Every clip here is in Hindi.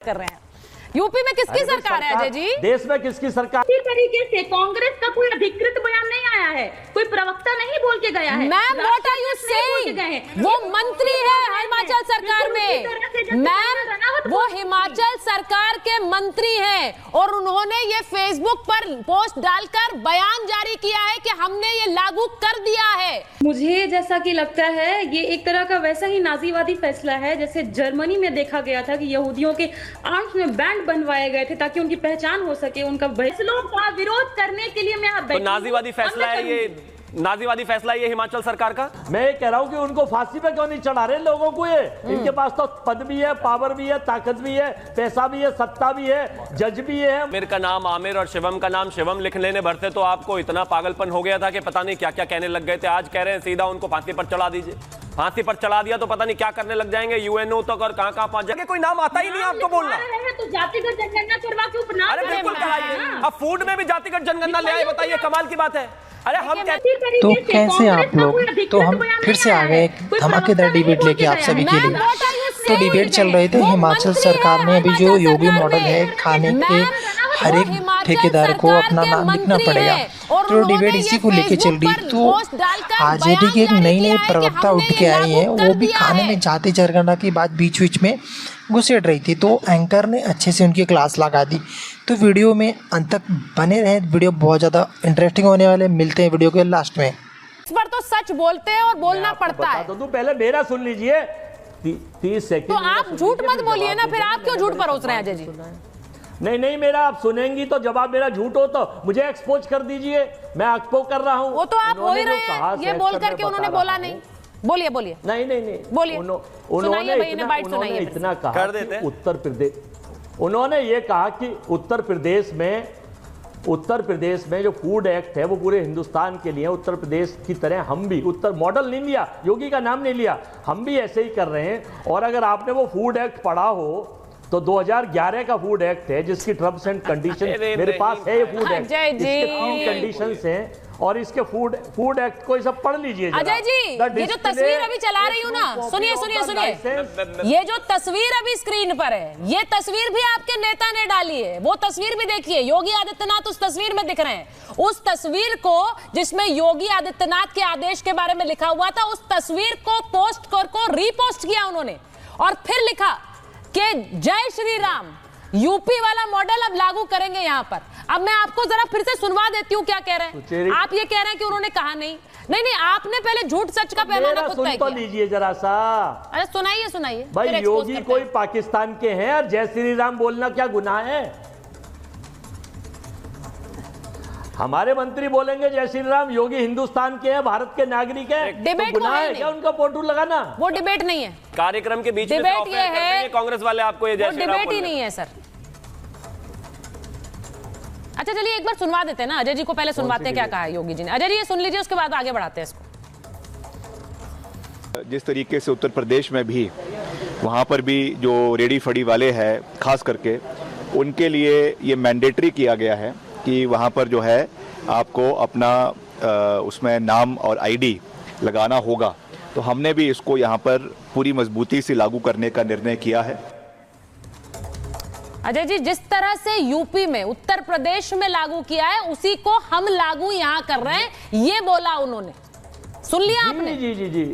कर रहे हैं। यूपी में किसकी सरकार है अजय जी? देश में किसकी सरकार? इसी तरीके से कांग्रेस का कोई अधिकृत बयान नहीं आया है, कोई प्रवक्ता नहीं बोल के गया है। Ma'am what are you saying? वो मंत्री है हिमाचल सरकार में। मैम वो हिमाचल सरकार के मंत्री हैं और उन्होंने ये फेसबुक पर पोस्ट डालकर बयान जारी किया है कि हमने ये लागू कर दिया है। मुझे जैसा कि लगता है ये एक तरह का वैसा ही नाजीवादी फैसला है जैसे जर्मनी में देखा गया था कि यहूदियों के आर्म्स में बैंड बनवाए गए थे ताकि उनकी पहचान हो सके। उनका फैसलों का विरोध करने के लिए मैं यहाँ तो नाजीवादी फैसला है ये, नाजीवादी फैसला ये हिमाचल सरकार का। मैं ये कह रहा हूँ कि उनको फांसी पे क्यों नहीं चढ़ा रहे लोगों को? ये इनके पास तो पद भी है, पावर भी है, ताकत भी है, पैसा भी है, सत्ता भी है, जज भी है। आमिर का नाम आमिर और शिवम का नाम शिवम लिख लेने भरते तो आपको इतना पागलपन हो गया था कि पता नहीं क्या क्या कहने लग गए थे। आज कह रहे हैं सीधा उनको फांसी पर चढ़ा दीजिए। फांसी पर चढ़ा दिया तो पता नहीं क्या करने लग जाएंगे, यूएनओ तक और कहां पहुंच जाएंगे। कोई नाम आता ही नहीं आपको बोलना। तो जातिगत जनगणना करवा के उपनाम। अरे बिल्कुल कराइए। अब फूड में भी जातिगत जनगणना ले आए, बताइए कमाल की बात है। अरे हम तो कैसे आप लोग, तो हम फिर से आ गए धमाकेदार डिबेट लेके आप सभी के लिए। तो डिबेट चल रहे थे हिमाचल सरकार ने अभी जो योगी मॉडल है, खाने के हर एक ठेकेदार को अपना नाम लिखना पड़ेगा। तो डिबेट इसी को लेके चल रही। तो आरजेडी के एक नई प्रवक्ता उठ के आई है, वो भी खाने में जाति जनगणना की बात बीच बीच में घुसेड़ रही थी। तो एंकर ने अच्छे से उनकी क्लास लगा दी। तो वीडियो में अंत तक बने रहे, वीडियो बहुत ज़्यादा इंटरेस्टिंग होने वाले। मिलते हैं वीडियो के लास्ट में। इस पर तो सच बोलते हैं और बोलना पड़ता है। तो पहले मेरा सुन लीजिए 30 सेकंड। तो आप झूठ मत बोलिए ना, फिर आप क्यों झूठ परोस रहे हैं अजय जी? नहीं मेरा आप सुनेंगी तो जवाब मेरा झूठ हो तो मुझे एक्सपोज कर दीजिए। मैं एक्सपोज कर रहा हूँ। वो तो आप हो ही रहे हैं, ये बोल करके उन्होंने बोला नहीं। बोलिए बोलिए। नहीं बोलिए। उन्होंने इतना कहा कि उन्होंने ये कहा कि उत्तर प्रदेश में जो फूड एक्ट है वो पूरे हिंदुस्तान के लिए, उत्तर प्रदेश की तरह हम भी उत्तर मॉडल नहीं लिया, योगी का नाम नहीं लिया, हम भी ऐसे ही कर रहे हैं। और अगर आपने वो फूड एक्ट पढ़ा हो तो 2011 का फूड एक्ट है जिसकी टर्म्स एंड कंडीशन मेरे पास है। ये फूड एक्ट इसके 3 कंडीशंस हैं और इसके फूड एक्ट को सब पढ़ लीजिए। अजय जी ये जो तस्वीर अभी चला रही हूँ ना, सुनिए, ये जो तस्वीर अभी स्क्रीन पर है, ये तस्वीर भी आपके नेता ने डाली है। वो तस्वीर भी देखिए, योगी आदित्यनाथ उस तस्वीर में दिख रहे हैं। उस तस्वीर को जिसमें योगी आदित्यनाथ के आदेश के बारे में लिखा हुआ था, उस तस्वीर को पोस्ट कर रीपोस्ट किया उन्होंने और फिर लिखा कि जय श्री राम, यूपी वाला मॉडल अब लागू करेंगे यहाँ पर। अब मैं आपको जरा फिर से सुनवा देती हूँ क्या कह रहे हैं। आप ये कह रहे हैं कि उन्होंने कहा नहीं, आपने पहले झूठ सच का पैमाना खुद तय किया। लीजिए जरा सा। अरे सुनाइए भाई, योगी कोई पाकिस्तान के हैं और जय श्री राम बोलना क्या गुनाह है? हमारे मंत्री बोलेंगे जय श्री राम, योगी हिंदुस्तान के हैं, भारत के नागरिक हैं, डिबेट तो गुनाह है क्या उनका फोटो लगाना? वो डिबेट नहीं है। कार्यक्रम के बीच में डिबेट ये है, कांग्रेस वाले आपको ये जय श्री राम डिबेट ही नहीं है सर। अच्छा चलिए एक बार सुनवा देते हैं ना अजय जी को, पहले सुनवाते हैं क्या कहा योगी जी ने। अजय जी ये सुन लीजिए, उसके बाद आगे बढ़ाते हैं इसको। जिस तरीके से उत्तर प्रदेश में भी, वहाँ पर भी जो रेडी फड़ी वाले हैं खास करके, उनके लिए ये मैंडेटरी किया गया है कि वहाँ पर जो है आपको अपना उसमें नाम और आईडी लगाना होगा। तो हमने भी इसको यहाँ पर पूरी मजबूती से लागू करने का निर्णय किया है। अजय जी जिस तरह से यूपी में, उत्तर प्रदेश में लागू किया है, उसी को हम लागू यहाँ कर रहे हैं, ये बोला उन्होंने। सुन लिया आपने? जी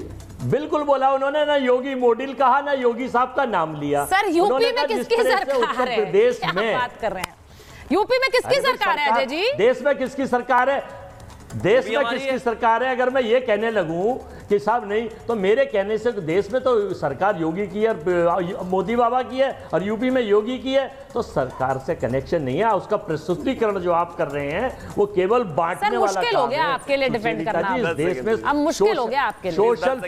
बिल्कुल बोला उन्होंने। ना योगी मॉडल कहा, ना योगी साहब का नाम लिया। सर यूपी में किसकी सरकार है? प्रदेश में बात कर रहे हैं, यूपी में किसकी सरकार है अजय जी? देश में किसकी सरकार है? देश में किसकी सरकार है? अगर मैं ये कहने लगूं कि साहब नहीं, तो मेरे कहने से देश में तो सरकार योगी की है, मोदी बाबा की है, और यूपी में योगी की है, तो सरकार से कनेक्शन नहीं है। उसका प्रस्तुतीकरण जो आप कर रहे हैं वो केवल बांटने वाला मुश्किल हो गया आपके लिए डिफेंड करना। इस देश में अब मुश्किल हो गया आपके लिए। सोशल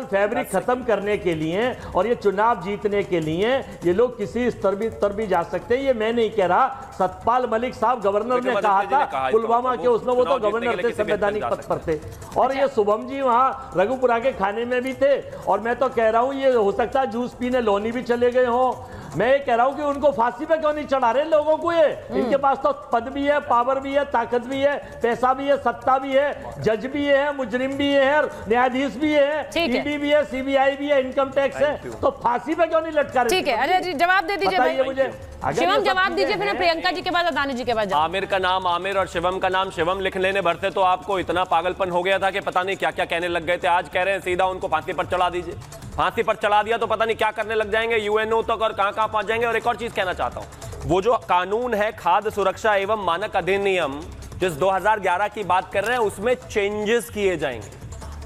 फैब्रिक खत्म करने के लिए और ये चुनाव जीतने के लिए ये लोग किसी स्तर भी जा सकते हैं। ये मैं नहीं कह रहा, सतपाल मलिक साहब गवर्नर ने कहा था पुलवामा के, उसमें वो तो गवर्नर थे, संवैधानिक पद पर थे। और ये शुभम जी वहां रघुपुरा के खाने में भी थे। और मैं तो कह रहा हूं ये हो सकता है जूस पीने लोनी भी चले गए हो, मैं ये कह रहा हूं कि उनको फांसी पे क्यों नहीं चढ़ा रहे लोगों को? ये इनके पास तो पद भी है, पावर भी है, ताकत भी है, पैसा भी है, सत्ता भी है, जज भी है, मुजरिम भी है, न्यायाधीश भी है, ईडी भी है, सीबीआई भी है, इनकम टैक्स है, तो फांसी पे क्यों नहीं लटका रहे? ठीक है, अजय जी जवाब दे दीजिए भाई। मुझे शिवम जवाब दीजिए, फिर प्रियंका जी के बाद अदानी जी के बाद। आमिर का नाम आमिर और शिवम का नाम शिवम लिख लेने भरते तो आपको इतना पागलपन हो गया था कि पता नहीं क्या क्या कहने लग गए थे। आज कह रहे हैं सीधा उनको फांसी पर चढ़ा दीजिए। फांसी पर चढ़ा दिया तो पता नहीं क्या करने लग जाएंगे, यूएनओ तक और कहां पहुंच जाएंगे। और एक और चीज कहना चाहता हूं, वो जो कानून है खाद्य सुरक्षा एवं मानक अधिनियम जिस 2011 की बात कर रहे हैं, उसमें चेंजेस किए जाएंगे।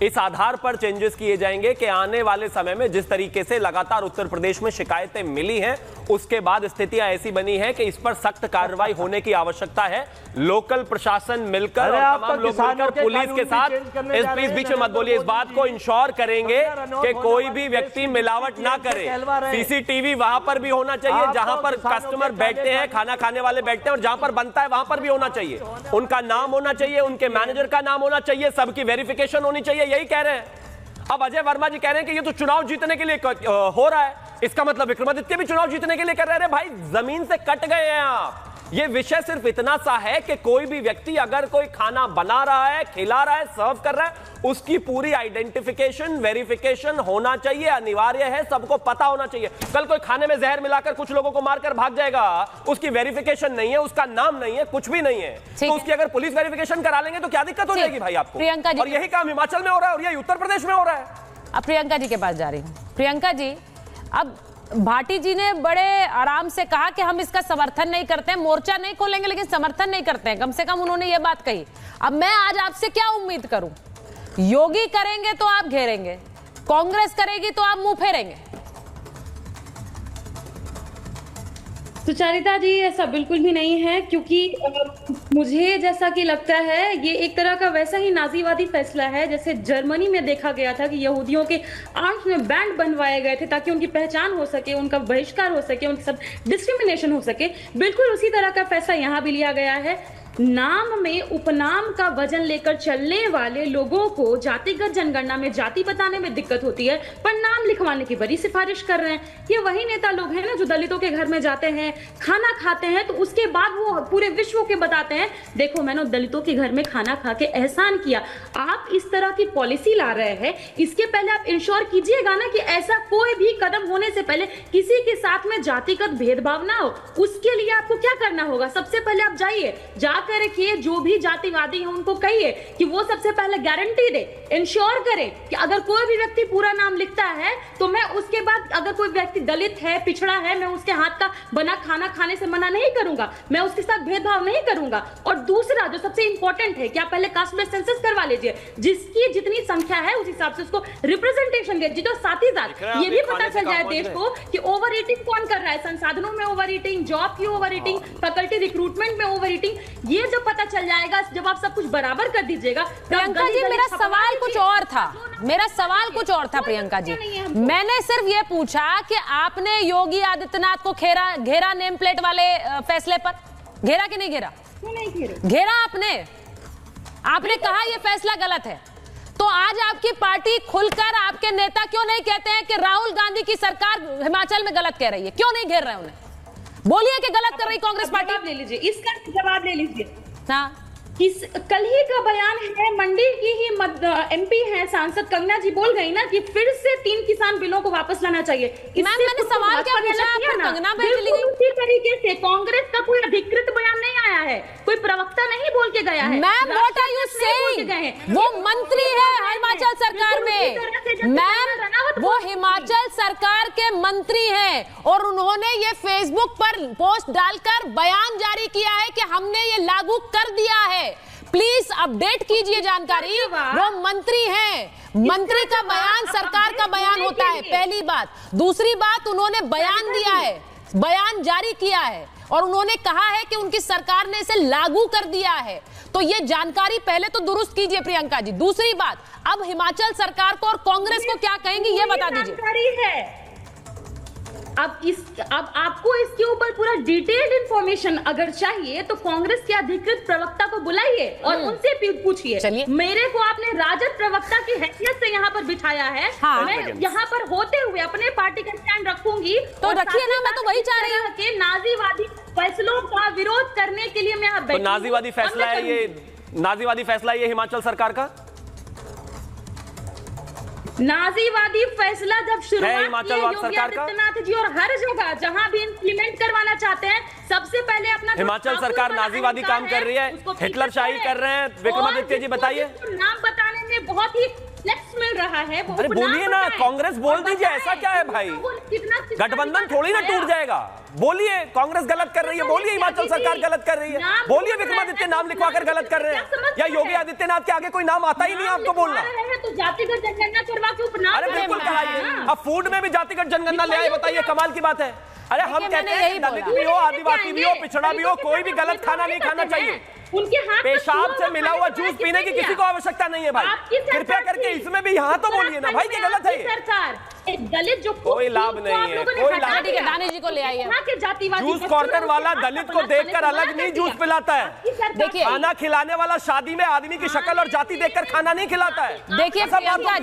इस आधार पर चेंजेस किए जाएंगे कि आने वाले समय में जिस तरीके से लगातार उत्तर प्रदेश में शिकायतें मिली हैं, उसके बाद स्थितियां ऐसी बनी है कि इस पर सख्त कार्रवाई होने की आवश्यकता है। लोकल प्रशासन मिलकर और तमाम लोग मिलकर पुलिस के साथ, इस बीच में मत बोलिए, इस बात को इंश्योर करेंगे कि कोई भी व्यक्ति मिलावट ना करे। सीसीटीवी वहां पर भी होना चाहिए जहां पर कस्टमर बैठते हैं, खाना खाने वाले बैठते हैं, और जहां पर बनता है वहां पर भी होना चाहिए। उनका नाम होना चाहिए, उनके मैनेजर का नाम होना चाहिए, सबकी वेरिफिकेशन होनी चाहिए। यही कह रहे हैं। अब अजय वर्मा जी कह रहे हैं कि ये तो चुनाव जीतने के लिए हो रहा है, इसका मतलब विक्रमादित्य भी चुनाव जीतने के लिए कर रहे हैं। भाई जमीन से कट गए हैं आप। ये विषय सिर्फ इतना सा है कि कोई भी व्यक्ति अगर कोई खाना बना रहा है, खिला रहा है, सर्व कर रहा है, उसकी पूरी आइडेंटिफिकेशन, वेरिफिकेशन होना चाहिए, अनिवार्य है, सबको पता होना चाहिए। कल कोई खाने में जहर मिलाकर कुछ लोगों को मारकर भाग जाएगा, उसकी वेरिफिकेशन नहीं है, उसका नाम नहीं है, कुछ भी नहीं है, तो उसकी अगर पुलिस वेरिफिकेशन करा लेंगे तो क्या दिक्कत हो जाएगी भाई आपको? प्रियंका जी, और यही काम हिमाचल में हो रहा है और यही उत्तर प्रदेश में हो रहा है। अब प्रियंका जी के पास जा रही हूँ। प्रियंका जी, अब भाटी जी ने बड़े आराम से कहा कि हम इसका समर्थन नहीं करते हैं, मोर्चा नहीं खोलेंगे लेकिन समर्थन नहीं करते हैं, कम से कम उन्होंने ये बात कही। अब मैं आज आपसे क्या उम्मीद करूं? योगी करेंगे तो आप घेरेंगे, कांग्रेस करेगी तो आप मुंह फेरेंगे। सुचारिता जी, ऐसा बिल्कुल भी नहीं है, क्योंकि मुझे जैसा कि लगता है ये एक तरह का वैसा ही नाजीवादी फैसला है जैसे जर्मनी में देखा गया था कि यहूदियों के आर्म्स में बैंड बनवाए गए थे ताकि उनकी पहचान हो सके, उनका बहिष्कार हो सके, उनके साथ डिस्क्रिमिनेशन हो सके। बिल्कुल उसी तरह का फैसला यहाँ भी लिया गया है। नाम में उपनाम का वजन लेकर चलने वाले लोगों को जातिगत जनगणना में जाति बताने में दिक्कत होती है, पर नाम लिखवाने की बड़ी सिफारिश कर रहे हैं। ये वही नेता लोग हैं ना जो दलितों के घर में जाते हैं, खाना खाते हैं, तो उसके बाद वो पूरे विश्व के बताते हैं देखो मैंने दलितों के घर में खाना खा के एहसान किया। आप इस तरह की पॉलिसी ला रहे हैं, इसके पहले आप इंश्योर कीजिएगा ना कि ऐसा कोई भी कदम होने से पहले किसी के साथ में जातिगत भेदभाव ना हो। उसके लिए आपको क्या करना होगा? सबसे पहले आप जाइए, रखिए, जो भी जातिवादी है उनको कहिए कि वो सबसे पहले गारंटी दे, इंश्योर करें कि अगर कोई भी व्यक्ति पूरा नाम लिखता है तो मैं उसके बाद अगर कोई व्यक्ति दलित है, पिछड़ा है, मैं उसके हाथ का बना खाना खाने से मना नहीं करूंगा, मैं उसके साथ भेदभाव नहीं करूंगा। और दूसरा जो सबसे इंपॉर्टेंट है कि आप पहले कास्ट बेस्ड सेंसस करवा लीजिए, जिसकी जितनी संख्या है उस हिसाब से उसको रिप्रेजेंटेशन दीजिए, जो साथ ही साथ ये भी पता चल जाए देश को कि ओवर ईटिंग कौन कर रहा है, संसाधनों में ओवर ईटिंग, जॉब की ओवर ईटिंग, फैकल्टी रिक्रूटमेंट में ओवर ईटिंग, ये जब पता चल जाएगा, जब आप सब कुछ बराबर कर दीजिएगा। प्रियंका जी, मेरा सवाल कुछ और था, मेरा सवाल कुछ और था प्रियंका जी। मैंने सिर्फ ये पूछा कि आपने योगी आदित्यनाथ को घेरा नेम प्लेट वाले फैसले पर, घेरा कि नहीं घेरा? घेरा आपने कहा ये फैसला गलत है, तो आज आपकी पार्टी खुलकर आपके नेता क्यों नहीं कहते हैं कि राहुल गांधी की सरकार हिमाचल में गलत कह रही है? क्यों नहीं घेर रहे उन्हें? बोलिए कि गलत कर रही कांग्रेस पार्टी। ले लीजिए, इसका जवाब ले लीजिए। हाँ, कल ही का बयान है, मंडी की ही एमपी है सांसद कंगना जी बोल गई ना कि फिर से 3 किसान बिलों को वापस लाना चाहिए। मैंने सवाल क्या पूछा, कंगना बैठ ली। उसी तरीके से कांग्रेस का कोई अधिकृत बयान नहीं आया है, कोई प्रवक्ता नहीं बोल के गया है। Ma'am, what are you saying? वो मंत्री है हिमाचल सरकार में मैम, वो हिमाचल सरकार के मंत्री हैं और उन्होंने ये फेसबुक पर पोस्ट डालकर बयान जारी किया है कि हमने ये लागू कर दिया है। प्लीज अपडेट कीजिए जानकारी। वो मंत्री हैं, मंत्री का बयान सरकार का बयान होता है, पहली बात। दूसरी बात, उन्होंने बयान दिया है, बयान जारी किया है और उन्होंने कहा है कि उनकी सरकार ने इसे लागू कर दिया है। तो ये जानकारी पहले तो दुरुस्त कीजिए प्रियंका जी। दूसरी बात, अब हिमाचल सरकार को और कांग्रेस को क्या कहेंगे ये बता दीजिए। अब आपको इसके ऊपर पूरा डिटेल्ड इंफॉर्मेशन अगर चाहिए तो कांग्रेस के अधिकृत प्रवक्ता को बुलाइए और उनसे पूछिए। मेरे को आपने राजद प्रवक्ता की हैसियत से यहाँ पर बिठाया है। हाँ। मैं यहाँ पर होते हुए अपने पार्टी का स्टैंड रखूंगी। तो रखिए ना, मैं तो वही चाह रही हूँ कि नाजीवादी फैसलों का विरोध करने के लिए मैं यहाँ बैठी हूँ। नाजीवादी फैसला है ये, नाजीवादी फैसला ये हिमाचल सरकार का नाजीवादी फैसला जब शुरुआत की योगी सरकार का आदित्यनाथ जी और हर जगह जहां भी इंप्लीमेंट करवाना चाहते हैं सबसे पहले अपना हिमाचल सरकार नाजीवादी काम कर रही है, हिटलर शाही कर रहे हैं। विक्रमादित्य जी बताइए। नाम बताने में बहुत ही फ्लेक्स मिल रहा है। अरे बोलिए ना, कांग्रेस बोल दीजिए, ऐसा क्या है भाई? गठबंधन थोड़ी ना टूट जाएगा। बोलिए कांग्रेस गलत कर रही है, बोलिए हिमाचल सरकार गलत कर रही है, बोलिए विक्रमादित्य नाम लिखवाकर गलत कर रहे हैं, या योगी आदित्यनाथ के आगे कोई नाम आता ही नहीं आपको बोलना। तो जातिगत जनगणना करवा के उपनाम। अरे बिल्कुल कराइए। अब फूड में भी जातिगत जनगणना ले आए, बताइए कमाल की बात है। अरे हम कहते हैं दलित भी हो, आदिवासी भी हो, पिछड़ा भी हो, कोई भी गलत खाना नहीं खाना चाहिए। उनके हाथ पेशाब से मिला हुआ जूस पीने की किसी को आवश्यकता नहीं है भाई। कृपया करके इसमें भी यहाँ तो बोलिए ना भाई कि गलत है ये। सरकार दलित जो कोई लाभ नहीं है, कोई लाभ नहीं है। दानिश जी को ले आइए। जूस कॉर्नर वाला दलित को देखकर अलग नहीं जूस पिलाता है। देखिए, खाना खिलाने वाला शादी में आदमी की शक्ल और जाति देखकर खाना नहीं खिलाता है। देखिए प्रियंका